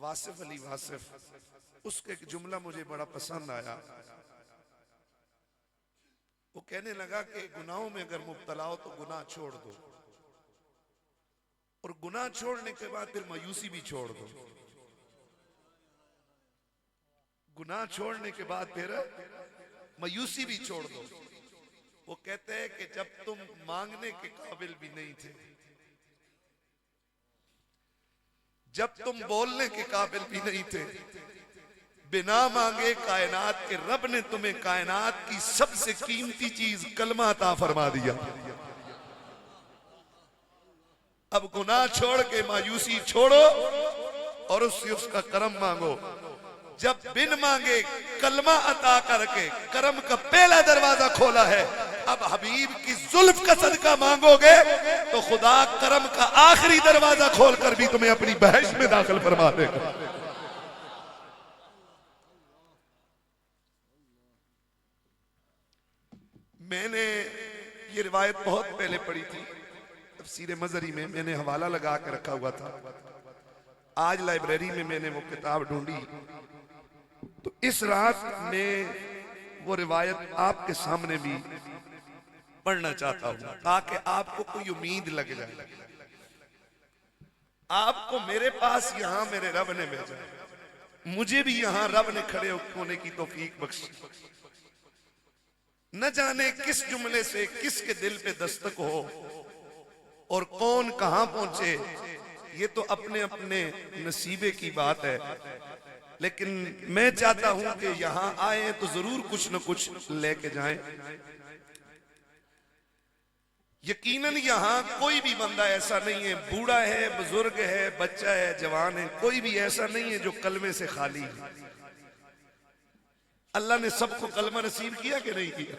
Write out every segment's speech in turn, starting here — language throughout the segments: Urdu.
واصف علی واصف، اس کا ایک جملہ مجھے بڑا پسند آیا. وہ کہنے لگا کہ گناہوں میں اگر مبتلا ہو تو گناہ چھوڑ دو، اور گناہ چھوڑنے کے بعد پھر مایوسی بھی چھوڑ دو. گناہ چھوڑنے کے بعد پھر مایوسی بھی چھوڑ دو. وہ کہتے ہیں کہ جب تم مانگنے کے قابل بھی نہیں تھے، جب تم بولنے کے قابل بھی نہیں تھے، بنا مانگے کائنات کے رب نے تمہیں کائنات کی سب سے قیمتی چیز کلمہ عطا فرما دیا. اب گناہ چھوڑ کے مایوسی چھوڑو اور اس سے اس کا کرم مانگو. جب بن مانگے کلمہ عطا کر کے کرم کا پہلا دروازہ کھولا ہے، اب حبیب کی زلف کا صدقہ مانگو گے تو خدا کرم کا آخری دروازہ کھول کر بھی تمہیں اپنی بہشت میں داخل فرما دے گا. میں نے یہ روایت بہت پہلے پڑھی تھی تفسیر مظہری میں نے حوالہ لگا کے رکھا ہوا تھا. آج لائبریری میں نے وہ کتاب ڈھونڈی تو اس رات میں وہ روایت آپ کے سامنے بھی پڑھنا چاہتا ہوں تاکہ آپ کو کوئی امید لگ جائے. آپ کو میرے پاس یہاں میرے رب نے بھیجا، مجھے بھی یہاں رب نے کھڑے ہونے کی توفیق بخشی. نہ جانے کس جملے سے کس کے دل پہ دستک ہو اور کون کہاں پہنچے، یہ تو اپنے اپنے نصیبے کی بات ہے. لیکن میں چاہتا ہوں کہ یہاں آئیں تو ضرور کچھ نہ کچھ لے کے جائیں. یقیناً یہاں کوئی بھی بندہ ایسا نہیں ہے، بوڑھا ہے، بزرگ ہے، بچہ ہے، جوان ہے، کوئی بھی ایسا نہیں ہے جو کلمے سے خالی ہے. اللہ نے سب کو کلمہ نصیب کیا کہ نہیں کیا؟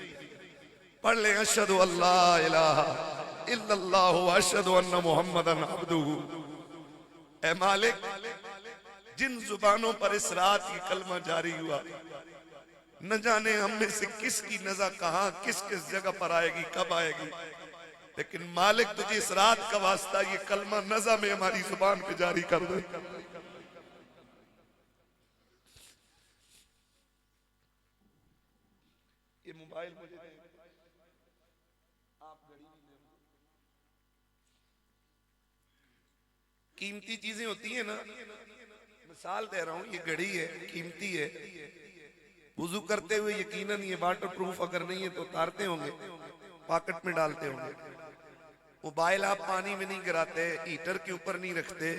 پڑھ لیں اشہد ان لا الہ الا اللہ واشہد ان محمدا عبدہ. اے مالک، جن زبانوں پر اس رات کی کلمہ جاری ہوا، نہ جانے ہم میں سے کس کی نزا کہاں کس کس جگہ پر آئے گی، کب آئے گی، لیکن مالک تجھے اس رات کا واسطہ یہ کلمہ نزا میں ہماری زبان پہ جاری کر دے. یہ موبائل مجھے دیں، آپ گھڑی بھی دیں. قیمتی چیزیں ہوتی ہیں نا، مثال دے رہا ہوں، یہ گھڑی ہے، قیمتی ہے. وضو کرتے ہوئے یقیناً یہ واٹر پروف اگر نہیں ہے تو اتارتے ہوں گے، پاکٹ میں ڈالتے ہوں گے. موبائل آپ پانی میں نہیں گراتے، ہیٹر کے اوپر نہیں رکھتے،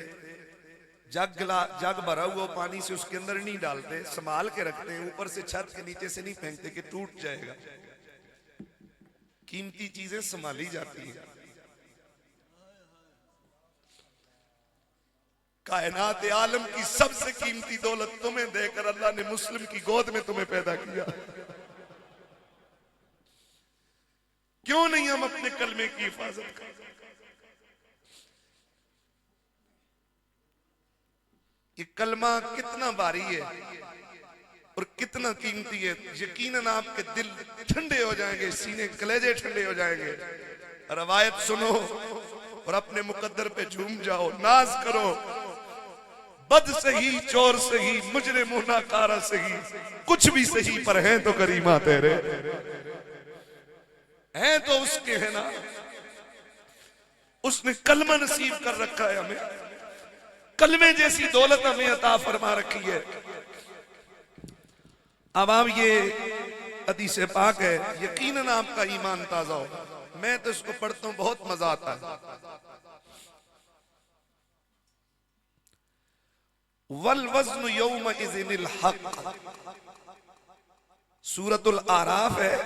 جگ بھرا ہوا پانی سے اس کے اندر نہیں ڈالتے، سنبھال کے رکھتے ہیں، اوپر سے چھت کے نیچے سے نہیں پھینکتے کہ ٹوٹ جائے گا. قیمتی چیزیں سنبھالی جاتی ہیں. کائنات عالم کی سب سے قیمتی دولت تمہیں دے کر اللہ نے مسلم کی گود میں تمہیں پیدا کیا. کیوں نہیں ہم اپنے کلمے کی حفاظت کریں؟ یہ کلمہ کتنا بھاری ہے اور کتنا قیمتی ہے. یقیناً آپ کے دل ٹھنڈے ہو جائیں گے، سینے کلیجے ٹھنڈے ہو جائیں گے. روایت سنو اور اپنے مقدر پہ جھوم جاؤ، ناز کرو. بد سہی، چور سہی، مجرم و ناکارہ سہی، کچھ بھی سہی پر ہیں تو کریمہ تیرے، ہیں تو اس کے ہیں نا. اس نے کلمہ نصیب کر رکھا ہے ہمیں، کلمے جیسی دولت ہمیں عطا فرما رکھی ہے. اب آپ یہ حدیث پاک ہے، یقیناً آپ کا ایمان تازہ ہو. میں تو اس کو پڑھتا ہوں بہت مزہ آتا ہے. والوزن یومئذ الحق، سورۃ الاعراف ہے،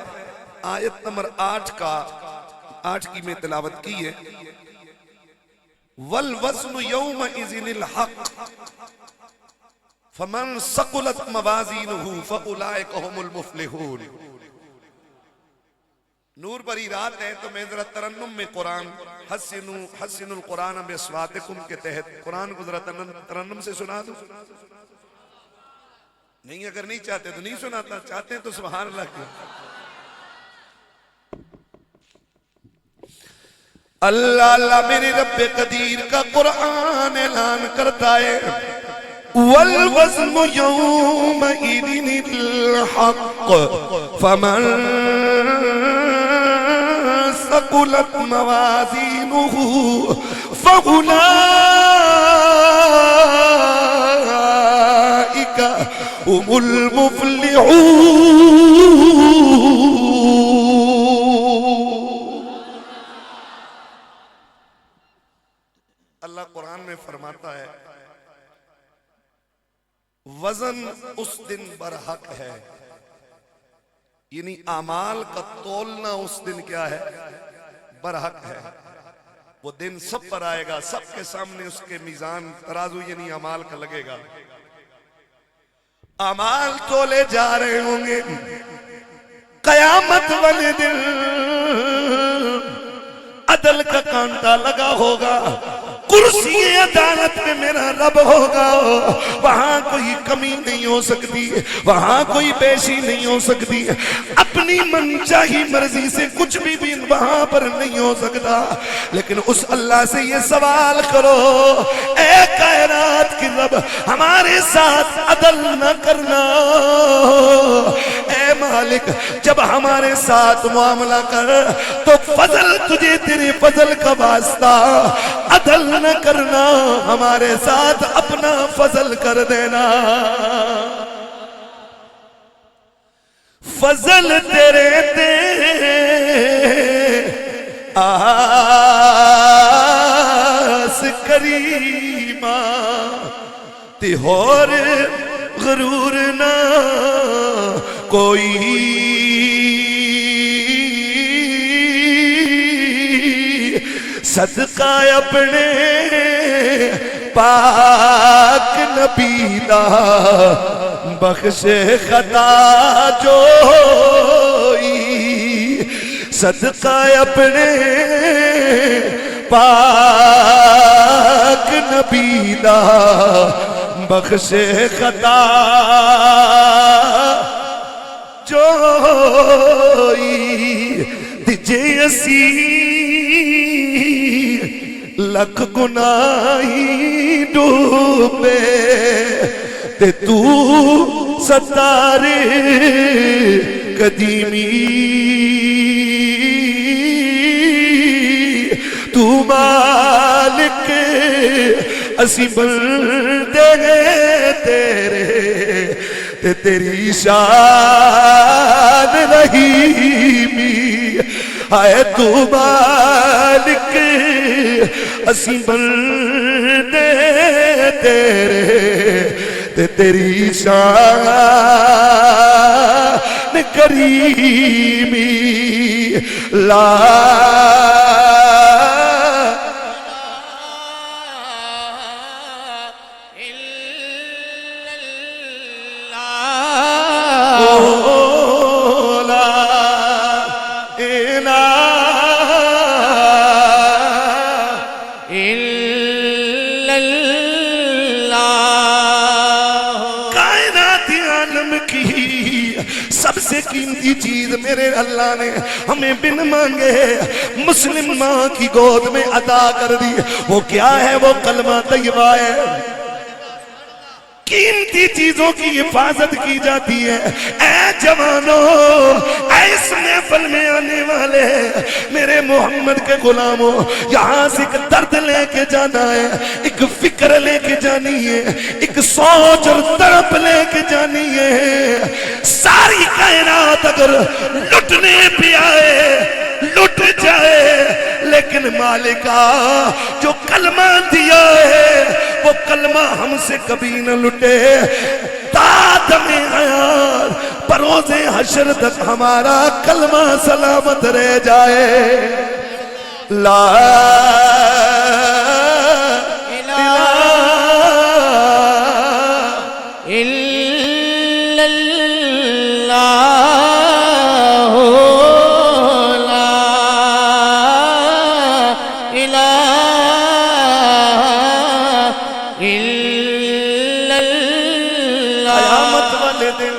آیت نمبر 8 کی میں تلاوت کی ہے. والوزن یومئذ الحق فمن ثقلت موازینہ فاولئک هم المفلحون. نور بری رات ہے تو میں ذرا ترنم میں قرآن حسن القرآن باصواتکم کے تحت قرآن کو ذرا ترنم سے سنا دوں. نہیں اگر نہیں چاہتے تو نہیں سناتا، چاہتے ہیں تو سبحان اللہ کیا. اللہ اللہ میرے رب قدیر کا قرآن اعلان کرتا ہے، والوزن يومئذ الحق فمن ثقلت موازينه فأولئك هم المفلحون. اللہ قرآن میں فرماتا ہے وزن اس دن برحق ہے، یعنی اعمال کا تولنا اس دن کیا ہے؟ برحق ہے. وہ دن سب پر آئے گا، سب کے سامنے اس کے میزان ترازو یعنی اعمال کا لگے گا. اعمال تولے جا رہے ہوں گے. قیامت والے دن عدل کا کانٹا لگا ہوگا، کرسی عدالت میں میرا رب ہوگا. وہاں کوئی کمی نہیں ہو سکتی، وہاں کوئی بیشی نہیں ہو سکتی. اپنی من چاہی مرضی سے کچھ بھی وہاں پر نہیں ہو سکتا. لیکن اس اللہ سے یہ سوال کرو، اے کائنات کی رب ہمارے ساتھ عدل نہ کرنا. اے مالک جب ہمارے ساتھ معاملہ کر تو فضل تجھے تیرے فضل کا واسطہ، عدل نہ کرنا، ہمارے ساتھ اپنا فضل کر دینا. فضل تیرے تے آس کریمہ تے اور غرور نہ کوئی. صدقہ اپنے پاک نبی دا بخش خطا جوئی. صدقہ اپنے پاک نبی دا بخش خطا جوئی. تجھے اسی لکھ گناہی ڈوبے تے تو ستارے قدیمی. تو مالک اسی بندے تیرے تے تیری شان رحیمی. آئے تو مالک اسی بندے تیرے تے تیری شان کریمی. لا سب سے قیمتی چیز میرے اللہ نے ہمیں بن مانگے مسلم ماں کی گود میں عطا کر دی. وہ کیا ہے؟ وہ کلمہ طیبہ ہے. قیمتی چیزوں کی حفاظت کی جاتی ہے. اے جوانوں، اے اس محفل میں آنے والے میرے محمد کے غلاموں، یہاں سے ایک درد لے کے جانا ہے، ایک فکر لے کے جانی ہے، ایک سوچ اور تڑپ لے کے جانی ہے. ساری کائنات اگر لٹنے پہ آئے لٹ جائے، لیکن مالکہ جو کلمہ دیا ہے وہ کلمہ ہم سے کبھی نہ لٹے. تا دم حیات بروز حشر تک ہمارا کلمہ سلامت رہ جائے. لا الہ الا اللہ، لا الہ الا اللہ. قیامت والے دن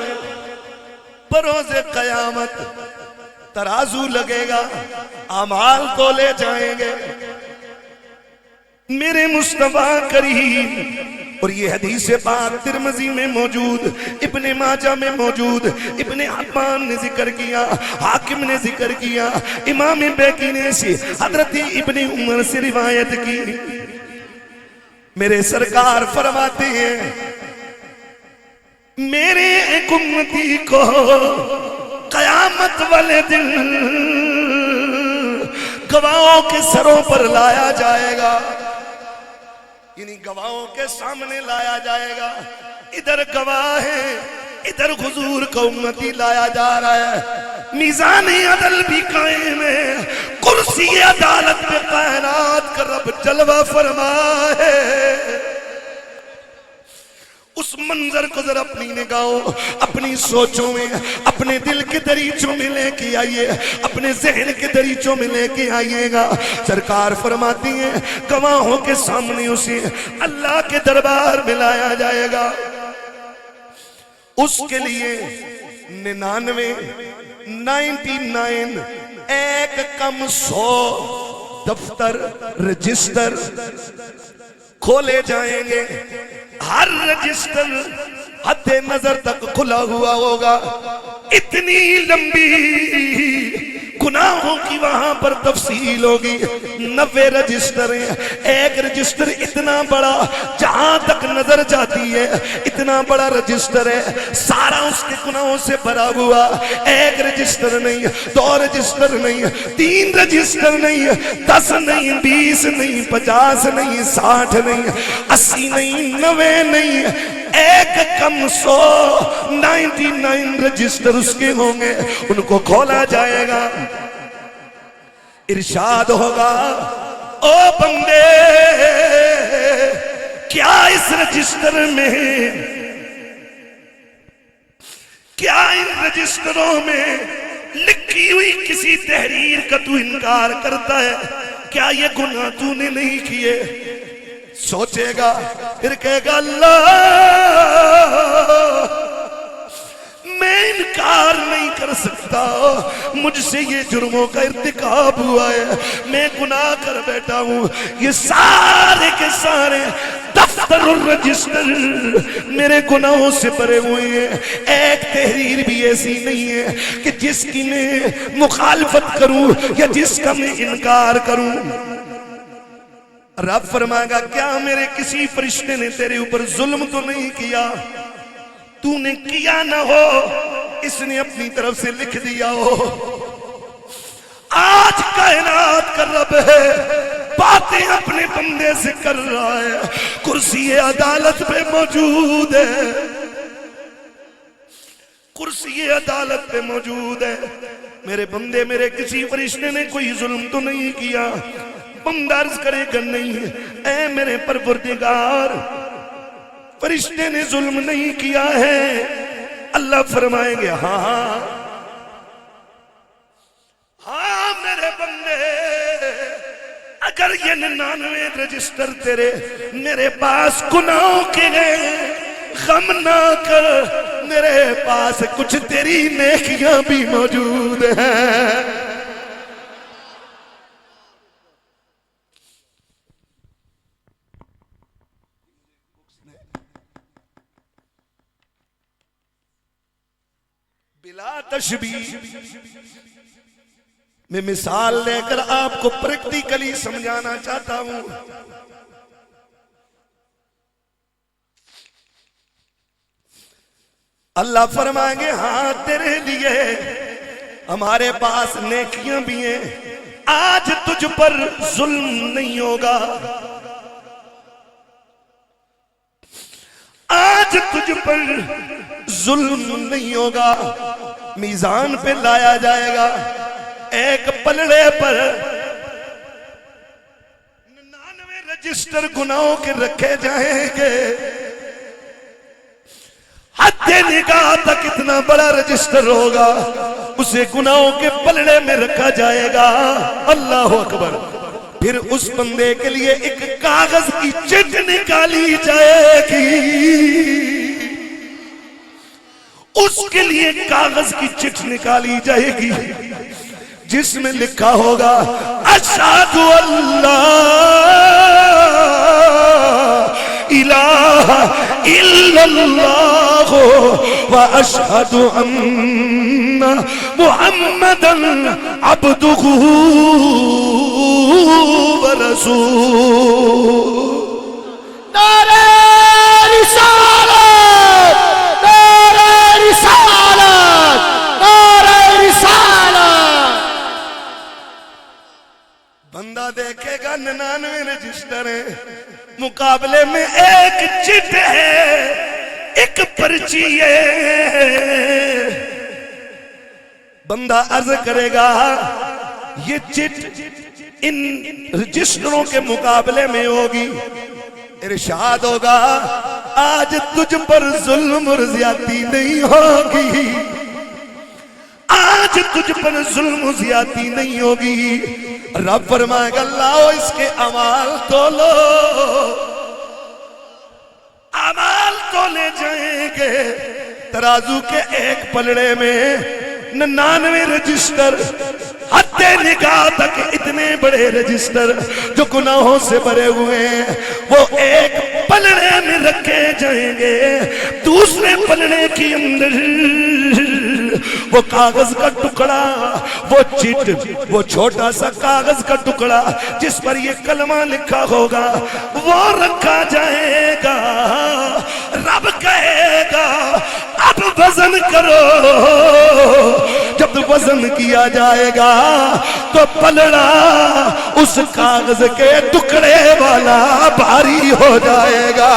بروز قیامت ترازو لگے گا، اعمال تولے جائیں گے. میرے مصطفیٰ کریم اور یہ حدیث پاک ترمذی میں موجود، ابن ماجہ میں موجود، ابن حبان نے ذکر کیا، حاکم نے ذکر کیا، امام بیہقی نے سے حضرت ابن عمر سے روایت کی۔ میرے سرکار فرماتے ہیں میرے ایک امتی کو قیامت والے دن گواہوں کے سروں پر لایا جائے گا، یعنی گواہوں کے سامنے لایا جائے گا، ادھر گواہ ہے ادھر حضور کا امتی لایا جا رہا ہے، میزان عدل بھی قائم ہے، کرسی عدالت پہ کائنات کا رب جلوہ فرما ہے۔ اس منظر کو ذرا اپنی نگاہوں، اپنی سوچوں میں، اپنے دل کے دریچوں میں لے کے آئیے، اپنے ذہن کے دریچوں میں لے کے آئیے گا۔ سرکار فرماتی ہیں گواہوں کے سامنے اسے اللہ کے دربار میں لایا جائے گا، اس کے لیے 99 ایک کم 100 دفتر رجسٹر کھولے جائیں گے، ہر رجسٹر حد نظر تک کھلا ہوا ہوگا، اتنی لمبی گناہوں کی وہاں پر تفصیل ہوگی، 90 رجسٹر ہیں، ایک رجسٹر اتنا بڑا جہاں تک نظر جاتی ہے اتنا بڑا رجسٹر ہے، سارا اس کے گناہوں سے بھرا ہوا، ایک رجسٹر نہیں، 2 رجسٹر نہیں، 3 رجسٹر نہیں، 10 نہیں، 20 نہیں، 50 نہیں، 60 نہیں، 80 نہیں، 90 نہیں، ایک کم 199 رجسٹر اس کے ہوں گے، ان کو کھولا جائے گا، ارشاد ہوگا او بندے کیا اس رجسٹر میں، کیا ان رجسٹروں میں لکھی ہوئی کسی تحریر کا تو انکار کرتا ہے؟ کیا یہ گناہ تو نے نہیں کیے؟ سوچے گا، پھر کہے گا اللہ میں انکار نہیں کر سکتا، مجھ سے یہ جرموں کا ارتکاب ہوا ہے، میں گناہ کر بیٹھا ہوں، یہ سارے کے سارے دفتر اور رجسٹر میرے گناہوں سے بھرے ہوئے ہیں، ایک تحریر بھی ایسی نہیں ہے کہ جس کی میں مخالفت کروں یا جس کا میں انکار کروں۔ رب فرمائے گا کیا میرے کسی فرشتے نے تیرے اوپر ظلم تو نہیں کیا؟ تو نے کیا نہ ہو، اس نے اپنی طرف سے لکھ دیا ہو۔ آج کائنات کا رب ہے، باتیں اپنے بندے سے کر رہا ہے، کرسی عدالت پہ موجود ہے، کرسی عدالت پہ موجود ہے۔ میرے بندے میرے کسی فرشتے نے کوئی ظلم تو نہیں کیا؟ بندہ عرض کرے گا نہیں، اے میرے پروردگار فرشتے نے ظلم نہیں کیا ہے۔ اللہ فرمائیں گے ہاں ہاں میرے بندے، اگر یہ 99 رجسٹر تیرے میرے پاس گناہوں کے گئے، غم نہ کر، میرے پاس کچھ تیری نیکیاں بھی موجود ہیں۔ بلا تشبیہ میں مثال لے کر آپ کو پریکٹیکلی سمجھانا چاہتا ہوں۔ اللہ فرمائیں گے ہاں تیرے لیے ہمارے پاس نیکیاں بھی ہیں، آج تجھ پر ظلم نہیں ہوگا، آج تجھ پر ظلم نہیں ہوگا۔ میزان پہ لایا جائے گا، ایک پلڑے پر 99 رجسٹر گناہوں کے رکھے جائیں گے، حد نگاہ تک اتنا بڑا رجسٹر ہوگا، اسے گناہوں کے پلڑے میں رکھا جائے گا۔ اللہ اکبر۔ پھر اس بندے کے لیے ایک کاغذ کی چٹ نکالی جائے گی، اس کے لیے کاغذ کی چٹ نکالی جائے گی جس میں لکھا ہوگا اشہد اللہ الہ الا اللہ واشہد ان محمدا عبدہ ورسولہ۔ نعرہ رسالت، نعرہ رسالت، نعرہ رسالت۔ بندہ دیکھے گا 99 رجسٹر ہے، مقابلے میں ایک چٹ ہے، ایک پرچی ہے۔ بندہ عرض کرے گا یہ چٹ ان رجسٹروں کے مقابلے میں ہوگی، ارشاد ہوگا آج تجھ پر ظلم اور زیادتی نہیں ہوگی، آج تجھ پر ظلم و زیادتی نہیں ہوگی۔ رب فرمائے گا لاؤ اس کے اعمال تولو، اعمال تولے جائیں گے، ترازو کے ایک پلڑے میں 99 رجسٹر، حد نگاہ تک اتنے بڑے رجسٹر جو گناہوں سے بھرے ہوئے ہیں وہ ایک پلڑے میں رکھے جائیں گے، دوسرے پلڑے کے اندر وہ کاغذ کا ٹکڑا، وہ چٹ، وہ چھوٹا سا کاغذ کا ٹکڑا جس پر یہ کلمہ لکھا ہوگا وہ رکھا جائے گا۔ رب کہے گا اب وزن کرو، جب وزن کیا جائے گا تو پلڑا اس کاغذ کے ٹکڑے والا بھاری ہو جائے گا۔